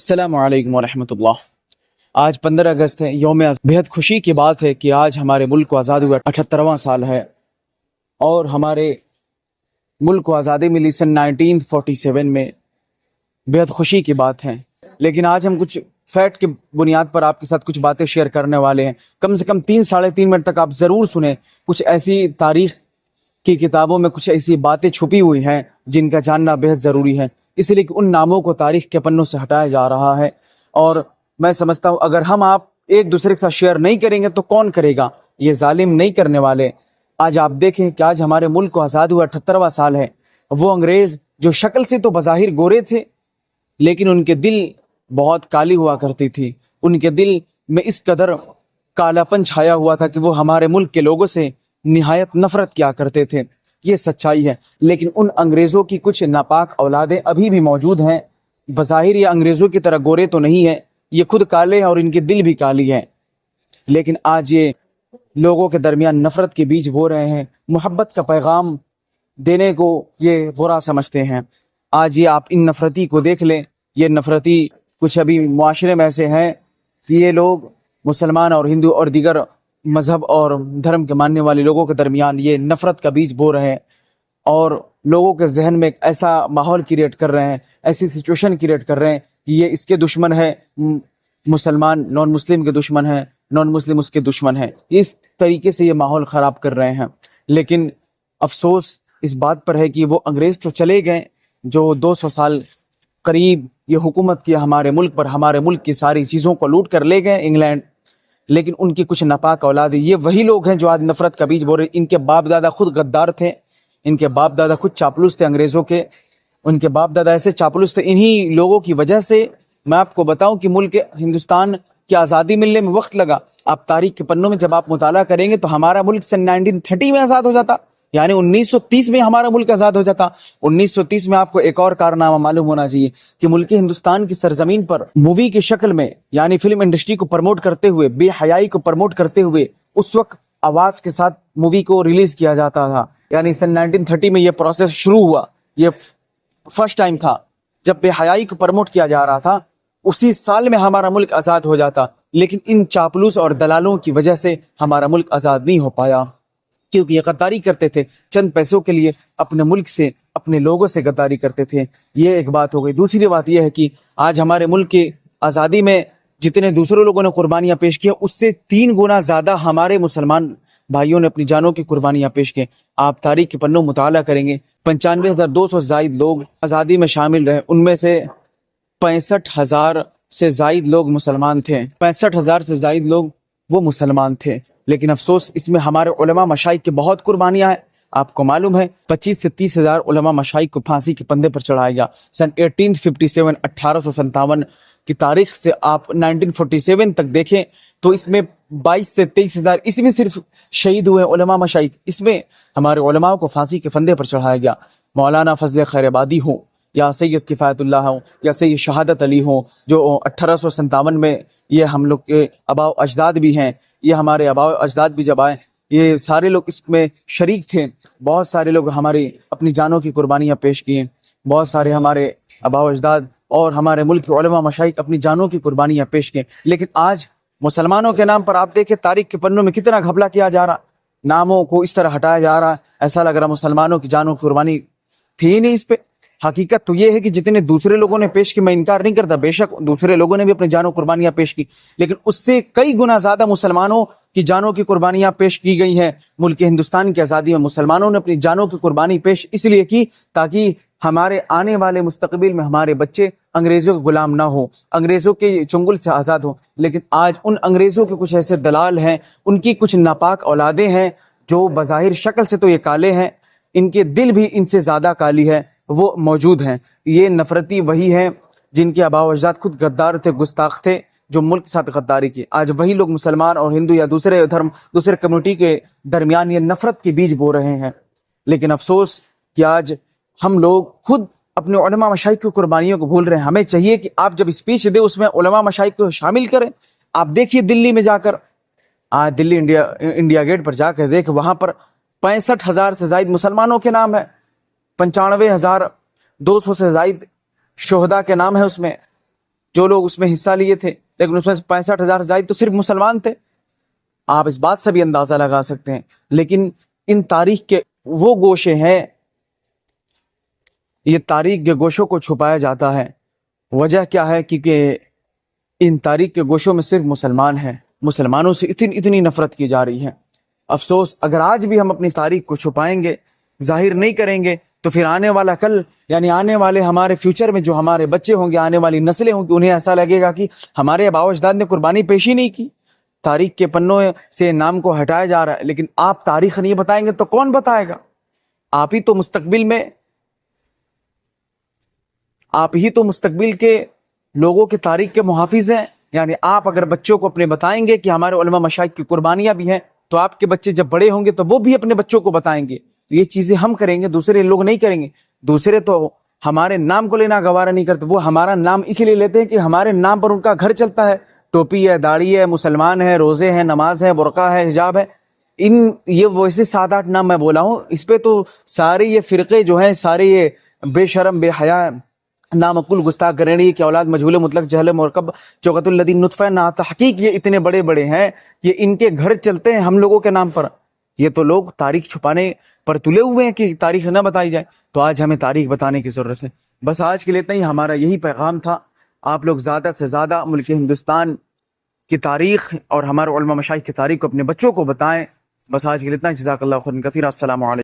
السلام علیکم ورحمۃ اللہ۔ آج 15 اگست ہے، یوم بےحد خوشی کی بات ہے کہ آج ہمارے ملک کو آزاد ہوا 78واں سال ہے، اور ہمارے ملک کو آزادی ملی سن 1947 میں۔ بےحد خوشی کی بات ہے، لیکن آج ہم کچھ فیکٹ کی بنیاد پر آپ کے ساتھ کچھ باتیں شیئر کرنے والے ہیں۔ کم سے کم 3-3.5 منٹ تک آپ ضرور سنیں۔ کچھ ایسی تاریخ کی کتابوں میں کچھ ایسی باتیں چھپی ہوئی ہیں جن کا جاننا بہت ضروری ہے، اس لیے کہ ان ناموں کو تاریخ کے پنوں سے ہٹایا جا رہا ہے، اور میں سمجھتا ہوں اگر ہم آپ ایک دوسرے کے ساتھ شیئر نہیں کریں گے تو کون کرے گا؟ یہ ظالم نہیں کرنے والے۔ آج آپ دیکھیں کہ آج ہمارے ملک کو آزاد ہوا 78واں سال ہے۔ وہ انگریز جو شکل سے تو بظاہر گورے تھے، لیکن ان کے دل بہت کالی ہوا کرتی تھی۔ ان کے دل میں اس قدر کالا پن چھایا ہوا تھا کہ وہ ہمارے ملک کے لوگوں سے نہایت نفرت کیا کرتے تھے۔ یہ سچائی ہے، لیکن ان انگریزوں کی کچھ ناپاک اولادیں ابھی بھی موجود ہیں۔ بظاہر یہ انگریزوں کی طرح گورے تو نہیں ہیں، یہ خود کالے ہیں اور ان کے دل بھی کالی ہیں، لیکن آج یہ لوگوں کے درمیان نفرت کے بیج بو رہے ہیں۔ محبت کا پیغام دینے کو یہ برا سمجھتے ہیں۔ آج یہ آپ ان نفرتی کو دیکھ لیں۔ یہ نفرتی کچھ ابھی معاشرے میں ایسے ہیں کہ یہ لوگ مسلمان اور ہندو اور دیگر مذہب اور دھرم کے ماننے والے لوگوں کے درمیان یہ نفرت کا بیج بو رہے ہیں، اور لوگوں کے ذہن میں ایک ایسا ماحول کریٹ کر رہے ہیں، ایسی سچویشن کریٹ کر رہے ہیں کہ یہ اس کے دشمن ہے، مسلمان نان مسلم کے دشمن ہے، نان مسلم اس کے دشمن ہے۔ اس طریقے سے یہ ماحول خراب کر رہے ہیں، لیکن افسوس اس بات پر ہے کہ وہ انگریز تو چلے گئے جو 200 سال قریب یہ حکومت کی ہمارے ملک پر، ہمارے ملک کی ساری چیزوں کو لوٹ کر لے گئے انگلینڈ، لیکن ان کی کچھ ناپاک اولادیں یہ وہی لوگ ہیں جو آج نفرت کا بیج بو رہے۔ ان کے باپ دادا خود غدار تھے، ان کے باپ دادا خود چاپلوس تھے انگریزوں کے، ان کے باپ دادا ایسے چاپلوس تھے۔ انہی لوگوں کی وجہ سے میں آپ کو بتاؤں کہ ملک ہندوستان کی آزادی ملنے میں وقت لگا۔ آپ تاریخ کے پنوں میں جب آپ مطالعہ کریں گے تو ہمارا ملک سن 1930 میں آزاد ہو جاتا، یعنی 1930 میں ہمارا ملک آزاد ہو جاتا۔ 1930 میں آپ کو ایک اور کارنامہ معلوم ہونا چاہیے کہ ملک ہندوستان کی سرزمین پر مووی کی شکل میں، یعنی فلم انڈسٹری کو پروموٹ کرتے ہوئے، بے حیائی کو پروموٹ کرتے ہوئے، اس وقت آواز کے ساتھ مووی کو ریلیز کیا جاتا تھا۔ یعنی سن 1930 میں یہ پروسیس شروع ہوا۔ یہ فرسٹ ٹائم تھا جب بے حیائی کو پروموٹ کیا جا رہا تھا۔ اسی سال میں ہمارا ملک آزاد ہو جاتا، لیکن ان چاپلوس اور دلالوں کی وجہ سے ہمارا ملک آزاد نہیں ہو پایا، کیونکہ یہ غداری کرتے تھے چند پیسوں کے لیے، اپنے ملک سے، اپنے لوگوں سے غداری کرتے تھے۔ یہ ایک بات ہو گئی۔ دوسری بات یہ ہے کہ آج ہمارے ملک کی آزادی میں جتنے دوسرے لوگوں نے قربانیاں پیش کی، اس سے 3 گنا زیادہ ہمارے مسلمان بھائیوں نے اپنی جانوں کی قربانیاں پیش کی۔ آپ تاریخ کے پنوں مطالعہ کریں گے، 95,200 زائد لوگ آزادی میں شامل رہے، ان میں سے 65,000 سے زائد لوگ مسلمان تھے۔ 65,000 سے زائد لوگ وہ مسلمان تھے، لیکن افسوس اس میں ہمارے علماء مشائخ کی بہت قربانیاں ہیں۔ آپ کو معلوم ہے 25 سے 30 ہزار علماء مشائخ کو پھانسی کے پندے پر چڑھایا گیا سن 1857، 1857 کی تاریخ سے آپ 1947 تک دیکھیں تو اس میں 22 سے 23 ہزار اس میں صرف شہید ہوئے علماء مشائخ۔ اس میں ہمارے علماء کو پھانسی کے پندے پر چڑھایا گیا۔ مولانا فضل خیر آبادی ہوں، یا سید کفایت اللہ ہوں، یا سید شہادت علی ہوں، جو 1857 میں یہ ہم لوگ کے آباء و اجداد بھی ہیں، یہ ہمارے آباء و اجداد بھی جب آئے یہ سارے لوگ اس میں شریک تھے۔ بہت سارے لوگ ہماری اپنی جانوں کی قربانیاں پیش کی ہیں، بہت سارے ہمارے آباء و اجداد اور ہمارے ملک کے علماء مشائخ اپنی جانوں کی قربانیاں پیش کی، لیکن آج مسلمانوں کے نام پر آپ دیکھیں تاریخ کے پنوں میں کتنا گھپلا کیا جا رہا، ناموں کو اس طرح ہٹایا جا رہا، ایسا لگ رہا مسلمانوں کی جانوں کی قربانی تھی ہی نہیں اس پہ۔ حقیقت تو یہ ہے کہ جتنے دوسرے لوگوں نے پیش کی، میں انکار نہیں کرتا، بے شک دوسرے لوگوں نے بھی اپنی جانوں قربانیاں پیش کی، لیکن اس سے کئی گنا زیادہ مسلمانوں کی جانوں کی قربانیاں پیش کی گئی ہیں۔ ملک ہندوستان کی آزادی میں مسلمانوں نے اپنی جانوں کی قربانی پیش اس لیے کی تاکہ ہمارے آنے والے مستقبل میں ہمارے بچے انگریزوں کے غلام نہ ہوں، انگریزوں کے چنگل سے آزاد ہوں۔ لیکن آج ان انگریزوں کے کچھ ایسے دلال ہیں، ان کی کچھ ناپاک اولادیں ہیں جو بظاہر شکل سے تو یہ کالے ہیں، ان کے دل بھی ان سے زیادہ کالی ہے، وہ موجود ہیں۔ یہ نفرتی وہی ہیں جن کے آباء و اجداد خود غدار تھے، گستاخ تھے، جو ملک کے ساتھ غداری کی۔ آج وہی لوگ مسلمان اور ہندو یا دوسرے دھرم، دوسرے کمیونٹی کے درمیان یہ نفرت کے بیج بو رہے ہیں۔ لیکن افسوس کہ آج ہم لوگ خود اپنے علماء مشائخ کی قربانیوں کو بھول رہے ہیں۔ ہمیں چاہیے کہ آپ جب اسپیچ دیں اس میں علماء مشائخ کو شامل کریں۔ آپ دیکھیے دلی میں جا کر، آج دلی انڈیا گیٹ پر جا کر دیکھ، وہاں پر 65,000 سے زائد مسلمانوں کے نام ہے، 95,200 سے زائد شہداء کے نام ہے اس میں، جو لوگ اس میں حصہ لیے تھے، لیکن اس میں 65,000 زائد تو صرف مسلمان تھے. آپ اس بات سے بھی اندازہ لگا سکتے ہیں. لیکن ان تاریخ کے وہ گوشے ہیں، یہ تاریخ کے گوشوں کو چھپایا جاتا ہے. وجہ کیا ہے؟ کیونکہ ان تاریخ کے گوشوں میں صرف مسلمان ہیں. مسلمانوں سے اتنی نفرت کی جا رہی ہے. افسوس، اگر آج بھی ہم اپنی تاریخ کو چھپائیں گے، ظاہر نہیں کریں گے، تو پھر آنے والا کل، یعنی آنے والے ہمارے فیوچر میں جو ہمارے بچے ہوں گے، آنے والی نسلیں ہوں گی، انہیں ایسا لگے گا کہ ہمارے آباء و اجداد نے قربانی پیش ہی نہیں کی. تاریخ کے پنوں سے نام کو ہٹایا جا رہا ہے. لیکن آپ تاریخ نہیں بتائیں گے تو کون بتائے گا؟ آپ ہی تو مستقبل کے لوگوں کی تاریخ کے محافظ ہیں. یعنی آپ اگر بچوں کو اپنے بتائیں گے کہ ہمارے علماء مشائخ کی قربانیاں بھی ہیں، تو آپ کے بچے جب بڑے ہوں گے تو وہ بھی اپنے بچوں کو بتائیں گے. یہ چیزیں ہم کریں گے، دوسرے لوگ نہیں کریں گے. دوسرے تو ہمارے نام کو لینا گوارا نہیں کرتے. وہ ہمارا نام اسی لیے لیتے ہیں کہ ہمارے نام پر ان کا گھر چلتا ہے. ٹوپی ہے، داڑھی ہے، مسلمان ہے، روزے ہیں، نماز ہے، برقع ہے، حجاب ہے. یہ ویسے 7-8 نام میں بولا ہوں، اس پہ تو سارے یہ فرقے جو ہیں، سارے یہ بے شرم، بے حیا، نامعقول، گستاخ، گرینی کی اولاد، مجہول مطلق، جہل مرکب، چوکت الذین نطفہ، نا تحقیق، یہ اتنے بڑے بڑے ہیں، یہ ان کے گھر چلتے ہیں ہم لوگوں کے نام پر. یہ تو لوگ تاریخ چھپانے پر تلے ہوئے ہیں کہ تاریخ نہ بتائی جائے. تو آج ہمیں تاریخ بتانے کی ضرورت ہے. بس آج کے لیے اتنا ہی، ہمارا یہی پیغام تھا. آپ لوگ زیادہ سے زیادہ ملک ہندوستان کی تاریخ اور ہمارے علماء مشائخ کی تاریخ کو اپنے بچوں کو بتائیں. بس آج کے لیے اتنا ہی. جزاک اللہ خیرا کثیرا. السلام علیکم.